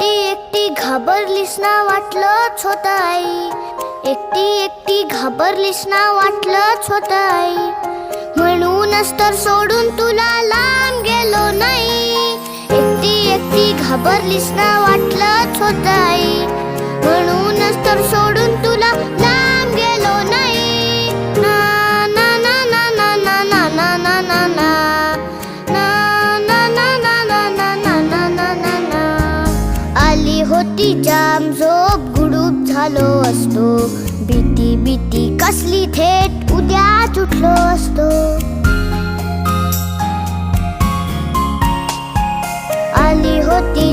एकटी घाबरलीस ना वाटलंच होत आई, एकटी घाबरलीस ना वाटलंच होत आई. म्हणूनच तर सोडून तुला लांब गेलो नाही. एकटी घाबरलीस ना वाटलंच होत आई, म्हणूनच तर सोडून तुला लांब गेलो नाही. ना ना ना ना ना ना ना ना ना ना ना आली होती जाम झोप, गुडूप झालो असतो. भीती कसली, थेट उद्याच उठलो असतो. आली होती